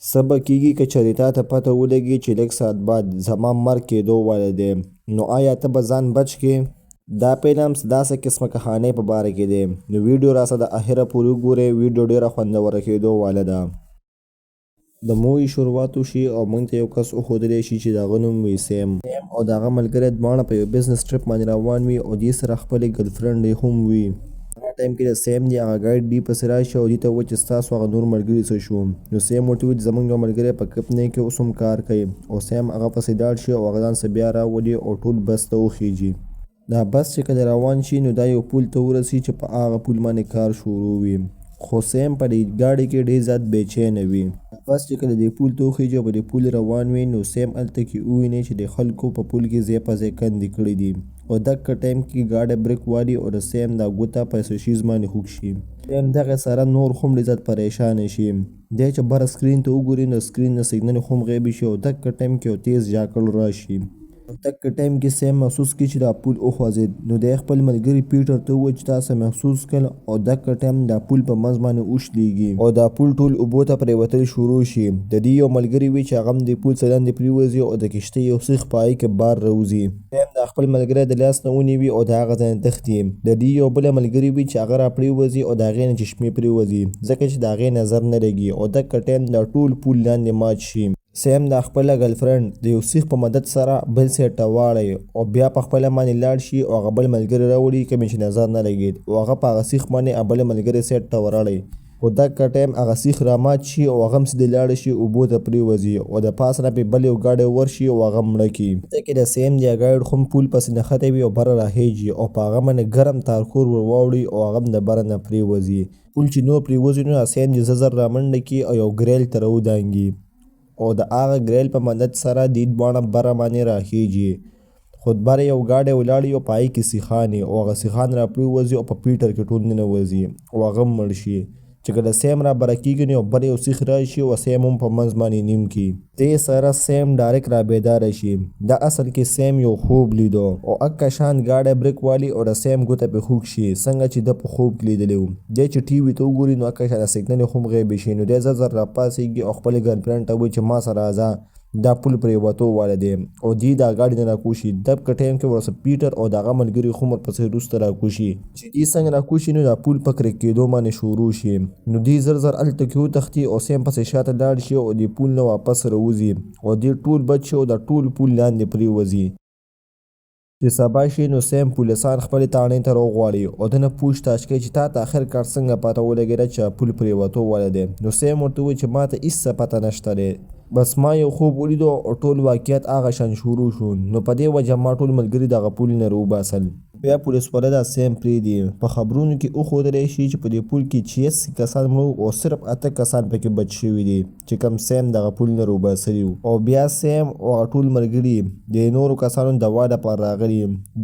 څه به کیږي که چېرې تا ته پته ولګي چې لږ ساعت بعد زما مرګ کېدو والی دی، نو آیا ته به ځان بچ کړې؟ دا فلم داسې قسمه کهانۍ په باره کې دی، نو ویډیو راسه د اخره پورې وګورئ. ویډیو ډېره خوندوره کېدو واله ده. د مووي شروعات وشي او موږ ته یو کس وښودلی شي چې د هغه نوم وي سیم او د هغه ملګری دواړه په یو بزنس ټریپ باندې روان وي او دې سره خپلې ګرلفرنډ یې هم وي. هغه ټایم کې د سیم دی هغه ګایډ دې پسې راشي او دې ته ووایي چې ستاسو هغه نور ملګري څه شو. نو سیم ورته وایي چې زموږ یو ملګری په کمپنۍ کې اوس هم کار کوي او سیم هغه پسې لاړ شي او هغه ځان څه بیا راولي او ټول بس ته وخیږي. دا بس چې کله روان شي نو دا یو پول ته ورسي چې په هغه پول باندې کار شروع وي، خو سیم په دې ګاډي کې ډېر زیات بېچینه وي. بس چې کله دې پول ته وخیږي او په دې پول روان وي نو سیم هلته کې وویني چې د خلکو په پول کې ځای په ځای کندې کړي دي او دغه ټایم کې ګاډی بریک والي او د سیم دا ګوته په څه شیز باندې خوږ شي. سیم دغه سره نور هم ډېر زیات پریشانه شي. دی چې بره سکرین ته وګوري نو سکرین نه سیګنل هم غیبې شي او دغه ټایم کې یو تیز جاکړ راشي. دغه ټایم کې سیم محسوس کړي چې دا پول وخوځېد، نو دی خپل ملګري پیټر ته ووایي چې تاسو محسوس کړل او دغه ټایم دا پول په منځ باندې وشلېږي او دا پول ټول اوبو ته پرېوتل شروع شي. د دې یو ملګري وي چې هغه هم د پول څخه لاندې پرېوځي او د کښتۍ یو سیخ په هغې کې بار راوځي. سیم د خپل ملګري د لاس نه ونیوي او د هغه ځای نه تښتي. د دې یو بله ملګري وي چې هغه را پرېوځي او د هغې نه چشمې پرېوځي ځکه چې د هغې نظر نه لګي او دغه ټایم دا ټول پول لاندې مات شي. سیم د خپله ګرلفرنډ د یو سیخ په مدد سره بل سایډ ته واړوي او بیا په خپله باندې لاړ شي او هغه بل ملګري راوړي کوم چې نظر نه لګېد او هغه په هغه سیخ باندې بل ملګري سایډ ته وراړي. خو دغه ټایم هغه سیخ رامات شي او هغه هم سیدې لاړ شي اوبو ته پرېوځي او د پاسه نه پرې بل یو ګاډی ورشي او هغه مړه کړي. دلته کې د سیم د ګایډ هم پول پسې نښتی وي او بره راخیږي او په هغه باندې ګرم تارکور ور واوړي او هغه هم د بره نه پرېوځي. پول چې نور پرېوځي نو سیم د زر رامنډه کړي او یو ګریل ته راودانګي او د هغه ګریل په مدد سره دې دواړه بره باندې راخیږي. خو بره یو ګاډی ولاړ وي او په هغې کې سیخان او هغه سیخان را پرېوځي او په پیټر کې ټول ننوځي او هغه هم مړ شي. چې کله سیم را بره کېږي نو بر یو سیخ راشي او سیم هم په منځ باندې نیم کړي. دې سره سیم ډایرکټ را بیداره شي. دا اصل کې سیم یو خوب لیدو او اکه شان ګاډی بریک والي او د سیم ګوته پرې خوږ شي څنګه چې ده په خوب کې لیدلی و. دی چې ټي وي ته وګوري نو اکه شان سیګنل هم غیبې شي. نو دی زر زر راپاڅېږي او خپلې ګرلفرنډ ته وایي چې ما سره راځه دا پول پرېوتو والی دی او دی دا ګاډي نه راکوشي. دغه ټایم کې ورسره پیټر او د هغه ملګري هم ورپسې وروسته راکوشي. چې دی څنګه راکوشي نو دا پول په کرک کېدو باندې شروع شي. نو دی زر زر هلته کې وتښتي او سیم پسې شاته لاړ شي او د پول نه واپس راوځي او دی ټول بچ شي او دا ټول پول لاندې پرېوځي. چې سبا شي نو سیم پولیسان خپلې تاڼۍ ته راوغواړي او ده نه پوچھتاچ کوي چې تا ته آخر کار څنګه پته ولګېده چې پول پرېوتو والی دی. نو سیم ورته وایي چې ما ته هېڅ څه پته نشته دی، بس ما یو خوب ولیدو او ټول واقعیت هغه شان شروع شو. نو په دې وجه ما ټول ملګري دغه پول نه راوباسل. بیا پولیس والا دا سیم پرېږدي. په خبرونو کې وښودلی شي چې په دې پول کې 86 کسان مړه او صرف 8 کسان پکې بچ شوي دي چې کوم سیم دغه پول نه راوباسلي وو. او بیا سیم او هغه ټول ملګري د نورو کسانو د دوا دپاره راغلي.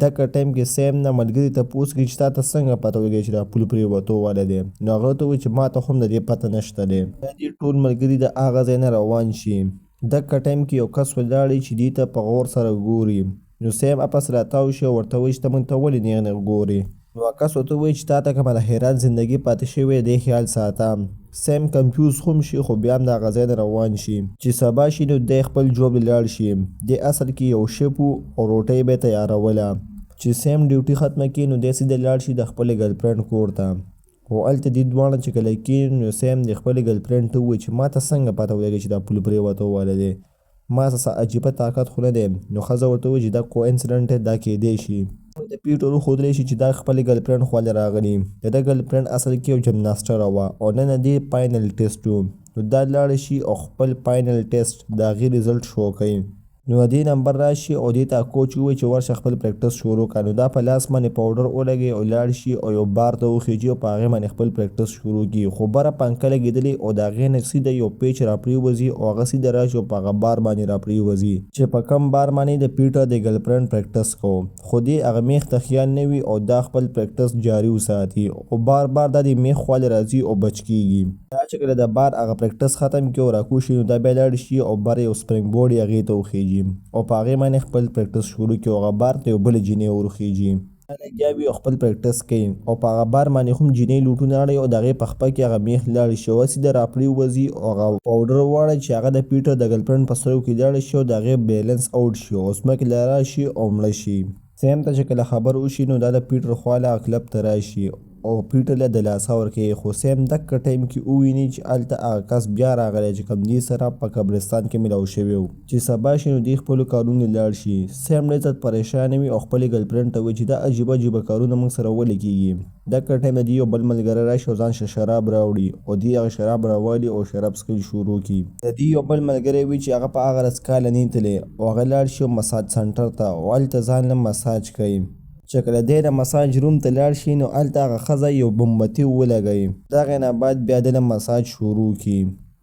دغه ټایم کې سیم نه ملګري تپوس کوي چې تا ته څنګه پته ولګېږي چې دا پول پرېوتو والی دی. نو هغه ته وایي چې ما ته هم د دې پته نشته دی. بیا دې ټول ملګري د هغه ځای نه روان شي. دغه ټایم کې یو کس ولاړ چې دې ته په غور سره ګوري. نو سیم اپس راتاو شي او ورته وایي چې ته موږ ته ولې نیغ نیغ ګورې. نو هغه کس ورته وایي چې تا ته کومه د حیران زندګي پاتې شوې دی خیال ساته. سیم کنفیوز هم شي خو بیا هم د هغه ځای نه روان شي. چې سبا شي نو دی خپل جوب ته لاړ شي. دی اصل کې یو شپ او روټۍ به یې تیاروله. چې سیم ډیوټي ختمه کړي نو دی سیده لاړ شي د خپلې ګرلفرنډ کور ته. خو هلته دې دواړه چې کله کېني نو سیم د خپلې ګرلفرنډ ته ووایي چې ما ته څنګه پته ولګېږي چې دا پول پرېوتو والی دی، ما څه عجیبه طاقت خو نه دی. نو ښځه ورته وایي چې دا کوانسیډنټ دی، دا کېدی شي. د پیټر وښودلی شي چې دا خپلې ګرلفرنډ خواله راغلي. د ده ګرلفرنډ اصل کې یو جمناسټره وه او نن دې فاینل ټیسټ و. نو دا لاړه شي او خپل فاینل ټیسټ د هغې ریزلټ شو کوي. نو دې نمبر راشي او دې ته کوچ ووایي چې ورشه خپل پریکټس شروع کړه. نو دا په لاس باندې پاوډر ولګوي او لاړ شي او یو بار ته وخیږي او په هغې باندې خپل پریکټس شروع کړي. خو بره پنکه لګېدلې او د هغې نه سیده یو پیچ را پرېوځي او هغه سیده راشي او په هغه بار باندې را پرېوځي چې په کم بار باندې د پیټر د ګرلفرنډ پریکټس کوو. خو دې هغه میخ ته خیال نه وي او دا خپل پریکټس جاري وساتي او بار بار دا د میخ خواله راځي او بچ کېږي. دا چې کله د بار هغه پریکټس ختم کړي او راکوشي نو دا بیا لاړ شي او بر یو سپرینګ بورډ یې هغې ته وخیږي او په هغې باندې خپل پریکټس شروع کړي او هغه بار ته یو بلې جینۍ ورخیږي. لګیا وي او خپل پریکټس کوي او په هغه بار باندې هم جینۍ لوټونه اړوي او د هغې په خپه کې هغه میخ لاړې شي او سیده راپرې وځي او هغه پاوډر وواړي چې هغه د پیټر د ګرلفرنډ په سترګو کې لاړې شي او د هغې بیلنس اوټ شي او ځمکې له راشي او مړه شي. سیم ته چې کله خبر وشي نو دا د پیټر خوا له هغه کلب ته راشي او پیټر له دلاسا ورکوي خو سیم دقه ټایم کې وویني چې هلته هغه کس بیا راغلی چې کوم دې سره په قبرستان کې ملاو شوی و چې سبا شي نو دې خپلو کارونو لاړ شي. سیم ډېر زیات پریشانه وي او خپلې ګرلفرنډ ته وایي چې دا عجیبه عجیبه کارونه موږ سره ولې کېږي. دقه ټایم د دې یو بل ملګری راشي او ځان شراب راوړي او دې هغه شراب راوالي او شراب څښل شروع کړي. د دې یو بل ملګری وي چې هغه په هغه ورځ کاله نه تللی او هغه لاړ شي مساج سنټر ته او هلته ځان له مساج کوي. چې کله دی د مساج روم ته لاړ شي نو هلته هغه ښځه یو بمبتي ولګوي. د هغې نه بعد بیا د له مساج شروع کړي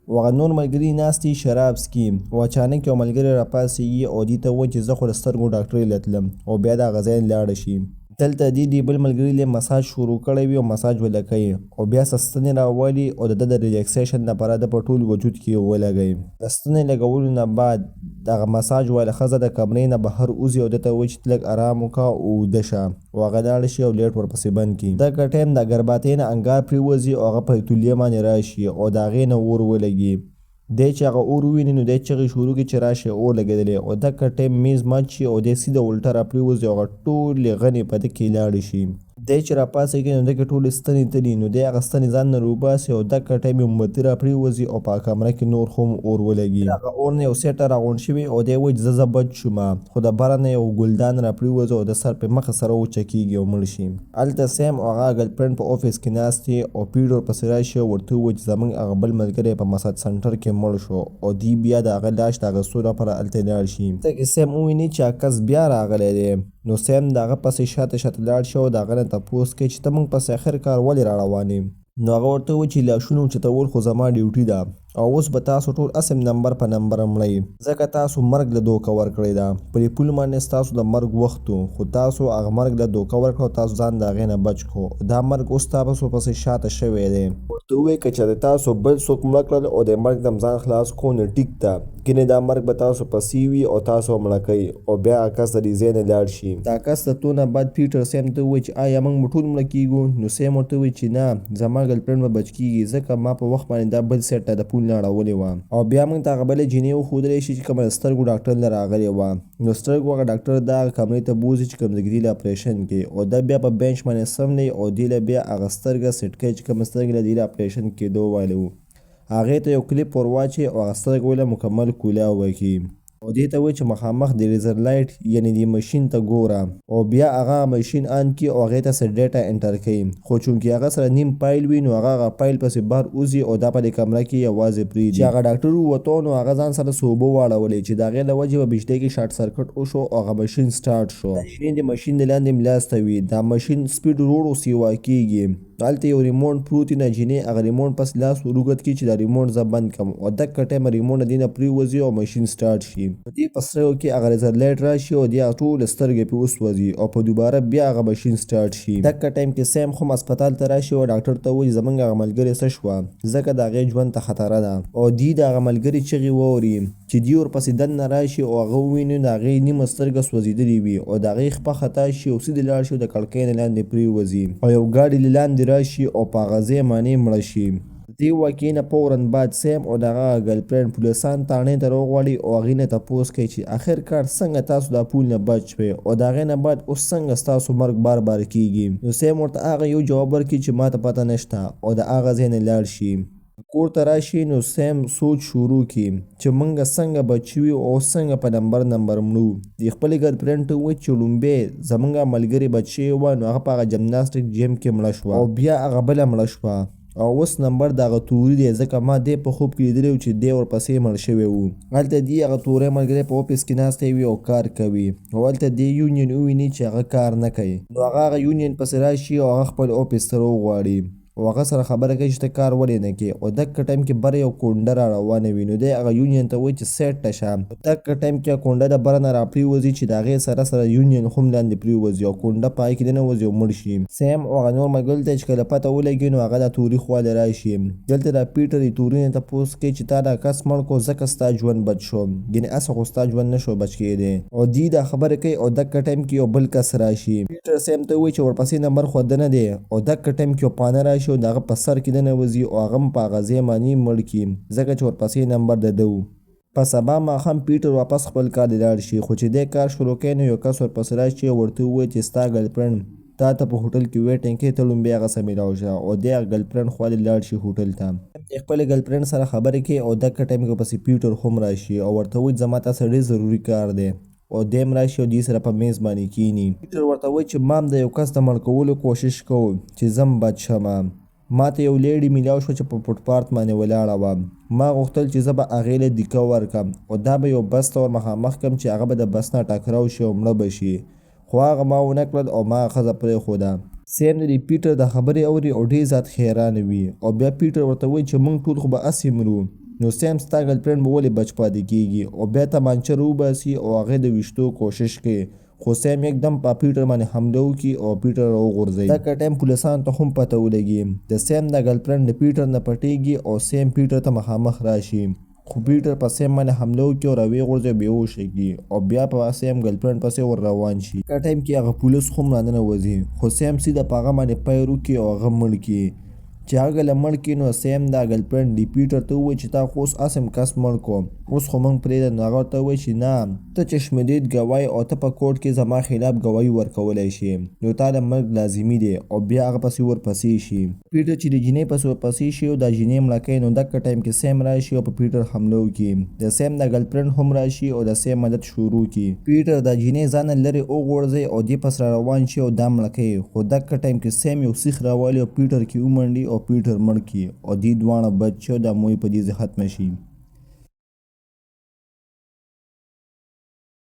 او هغه نور ملګري ناست دي شراب څکي او اچانک یو ملګری راپاڅېږي او دې ته وایي چې زه خو د سترګو ډاکټرۍ له تلم او بیا د هغه ځای لاړه شي. دلته دې بل ملګري له مساج شروع کړی وي او مساج ولې کوي او بیا ستنې راوالي او د ده د ریلیکسیشن لپاره د په ټول وجود کې ولګوي. د ستنې لګولو نه بعد دغه مساج واله ښځه د کمرې نه بهر وځي او ده ته وایي چې لږ ارام وکړه او ویده شه او هغه لاړه شي او لیټ ورپسې بند کړي. دغه ټایم د ګرباتۍ نه انګار پرېوځي او هغه په تولیه باندې راشي او د هغې نه اور ولګي. دی چې هغه اور وویني نو دی چغې شروع کړي چې راشي اور لګېدلی او دغه ټایم میز مات شي او دی سیده الټه راپرېوځي او هغه ټولې غنې په ده کې لاړې شي. دی چې راپاڅېږي نو دغې ټولې ستنې تلي نو دی هغه ستنې ځان نه راوباسي او دغه ټایم یې مومبتي راپرېوځي او په کمره کې نور هم اور ولګي. هغه اور نه یو سیټه راغونډ شوي او دی وایي چې زه بچ شوم خو د بره نه یو ګلدان راپرېوځي او د سر په مخه سره وچکېږي او مړ شي. هلته سیم او هغه ګرلفرنډ په اوفیس کې ناست دي او پیټر ورپسې راشي او ورته ووایي چې زموږ هغه بل ملګری په مساج سنټر کې مړ شو او دوی بیا د هغه لاش د اخیستو لپاره هلته لاړ شي. هلته کې سیم وویني چې هغه کس بیا راغلی دی نو سیم د هغه پسې شاته لاړ شي او د هغه نه تپوس کوي چې ته موږ پسې اخر کار ولې را روان یې. نو هغه ورته وایي چې لاشونه اوچتول خو زما ډیوټي ده او اوس به تاسو ټول اسم نمبر په نمبر مړئ ځکه تاسو مرګ له دوکه ورکړی ده. په دې پول باندې ستاسو د مرګ وخت و خو تاسو هغه مرګ له دوکه ورکړه او تاسو ځان د هغې نه بچ کړو. دا مرګ اوس تاسو پسې شاته شوی دی. ورته ووایي که چېرې تاسو بل څوک مړه کړل او د مرګ نه ځان خلاص کړو نو ټیک ده کینې دا مرګ به تاسو پسې وي او تاسو مړه کوي او بیا هغه کس د دې ځای نه لاړ شي. دا کس د تو نه بعد پیټر سیم ته ووایي چې آیا موږ به ټول مړه کېږو. نو سیم ورته ووایي چې نه زما ګرلفرنډ به بچ کېږي ځکه ما په وخت باندې دا بل سیټ ته د پول نه اړولې وه او بیا موږ ته هغه بلې جینۍ وښودلی شي چې کومه د سترګو ډاکټر نه راغلې وه. نو سترګو هغه ډاکټر دا هغه کمرې ته بوځي چې کوم زګیري له اپریشن کوي او دا بیا په بینچ باندې سم دی او دې له بیا هغه سترګه سیټ کوي چې کومه سترګې له دې له اپریشن کېدو والی و. هغې ته یو کلیپ ور واچوي او هغه سترګه ولې مکمل کولا وکړي او دې ته وایي چې مخامخ د لیزر لایټ یعنې دې ماشین ته ګوره او بیا هغه ماشین آن کړي او هغې ته څه ډیټا انټر کوي خو چونکې هغه سره نیم پایل وي نو هغه پایل پسې بهر وځي او دا په دې کمره کې یوازې پرېږدي. چې هغه ډاکټر ووتو نو هغه ځان سره څه اوبه واړولې چې د هغې له وجې به بجلۍ کې شارټ سرکټ وشو او هغه ماشین سټارټ شو. د ماشین د لاندې ملاسته وي دا ماشین سپیډ ورو سیوا کېږي. هلته یو ریموټ پروت وي نجینې هغه ریموټ پس لاس وروږد کړي چې دا ریموټ زه بند کړم او دغه ټایم ریموټ د دې نه پرېوځي او ماشین سټارټ شي. په دې په سترګو کې هغه لیزر لایټ راشي او دې هغه ټولې سترګې پرې وسوځي او په دوباره بیا هغه ماشین سټارټ شي. دغه ټایم کې سیم هم هسپتال ته راشي او ډاکټر ته وایي زموږ هغه ملګرې څه شوه ځکه د هغې ژوند ته خطره ده او دې د هغه ملګرې چغې واوري چې دې ورپسې دننه راشي او هغه وویني د هغې نیمه سترګه سوځېدلې وي او د هغې خپه خطا شي او سیدې لاړ شي او د کړکۍ نه لاندې پرېوځي او یو ګاډي له لاندې راشي او په هغه ځای باندې مړه شي. دې واقعې نه فوراً بعد سیم او د هغه ګرلفرنډ پولیسان تاڼې ته راوغواړي او هغې نه تپوس کوي چې آخر کار څنګه تاسو دا پول نه بچ شوئ او د هغې نه بعد اوس څنګه ستاسو مرګ بار بار کېږي. نو سیم ورته هغه یو جواب ورکړي چې ما ته پته نشته او د هغه ځای نه لاړ شي. کور ته راشي نو سیم سوچ شروع کړي چې موږ څنګه بچ شوي او څنګه په نمبر مړو. د خپلې ګرلفرنډ ته ووایي چې لومبی زموږ ملګرې بچ شوې وه نو هغه په هغه جمناسټیک جیم کې مړه شوه او بیا هغه بله مړه شوه او اوس نمبر د هغه توري دی ځکه ما دې په خوب کې لیدلی و چې دی ورپسې مړ شوی و. هلته دې هغه توری ملګری په اوفیس کې ناستی وي او کار کوي او هلته دې یونین وویني چې هغه کار نه کوي نو هغه یونین پسې راشي او هغه خپل اوفیس ته راوغواړي او هغه سره خبره کوي چې ته کار ولې نه کوې او دغه ټایم کې بره یو کونډه را روانه وي نو دی هغه یونین ته وایي چې سیټ ته شه. دغه ټایم کې کونډه د بره نه را پرېوځي چې د هغې سره یونین هم لاندې پرېوځي او کونډه په هغې کې دننوځي او مړ شي. سیم او هغه نور ملګرو ته چې کله پته ولګي نو هغه د توري خواله راشي. دلته د پیټر توري نه تپوس کوي چې تا دا کس مړ کړو ځکه ستا ژوند بچ شو، یعنې هسې خو ستا ژوند نه شو بچ کېدی او دوی دا خبره کوي او دغه ټایم کې یو بل کس راشي. پیټر سیم ته وایي چې ورپسې نمبر خو ده نه دی او دغه ټایم کې یو پانه راشي او د هغه په سر کې دننوځي او هغه هم په هغه ځای باندې مړ کړي ځکه چې ورپسې نمبر د ده و. په سبا ماښام پیټر واپس خپل کار ته لاړ شي خو چې دی کار شروع کوي نو یو کس ورپسې راشي او ورته ووایي چې ستا ګرلفرنډ تا ته په هوټل کې ویټینګ کوي ته لومبی هغه سره میلاو شه او دی هغه ګرلفرنډ خوا دې لاړ شي هوټل ته. خپلې ګرلفرنډ سره خبرې کوي او دغه ټایم کې پسې پیټر هم راشي او ورته وایي زما تا سره ډېر ضروري کار دی او دی هم راشي او دوی سره په میز باندې کښېني. پیټر ورته وایي چې ما هم د یو کس د مړ کولو کوشش کوو چې زه هم بچ شمه. ما ته یو لیډي میلاو شوه چې په فوټپارک باندې ولاړه وه. ما غوښتل چې زه به هغې له دیکه ورکړم او دا به یو بس ته ور مخامخ کړم چې هغه به د بس نه ټکراو شي او مړه به شي خو هغه ما ونه کړل او ما ښځه پرېښوده. سیم د پیټر د خبرې اوري او ډېر زیات حیرانه وي او بیا پیټر ورته وایي چې موږ ټول خو به هسې مرو نو سیم ستا ګرلفرنډ به ولې بچ پاتې کېږي او بیا تمانچه راوباسي او هغې د ویشتو کوشش کوي خو سیم یکدم په پیټر باندې حمله وکړي او پیټر راوغورځوي. دغه ټایم پولیسانو ته هم پته ولګي د سیم د ګرلفرنډ د پیټر نه پټېږي او سیم پیټر ته مخامخ راشي خو پیټر په سیم باندې حمله وکړي او راویې غورځوي او بېهوشه کړي او بیا په سیم ګرلفرنډ پسې ور روان شي. دغه ټایم کې هغه پولیس هم راننوځي خو سیم سیده په هغه باندې پیر وکړي او هغه مړ کړي. چې هغه له مړ کړي نو سیم دا ګرلفرنډ دی پیټر ته ووایي چې تا خو اوس اسم کس مړ کړو اوس خو موږ پرېږده نو هغه ورته ووایي چې نه ته چې شمېدید ګواهي او ته په کورټ کې زما خلاف ګواهي ورکولی شي نو تا د مرګ لازمي دی او بیا هغه پسې ورپسې شي. پیټر چې د جینۍ پسې ورپسې شي او دا جینۍ مړه کوي نو دغه ټایم کې سیم راشي او په پیټر حمله وکړي. د سیم د ګرلفرنډ هم راشي او د سیم مدد شروع کړي. پیټر د جینۍ ځانه لرې وغورځوي او دې پس را روان شي او دا مړه کوي خو دغه ټایم کې سیم یو سیخ راوالي او پیټر کې ومنډي او پیټر مړ کړي او دوی دواړه بچ شي او دا موی په دې ختمه شي.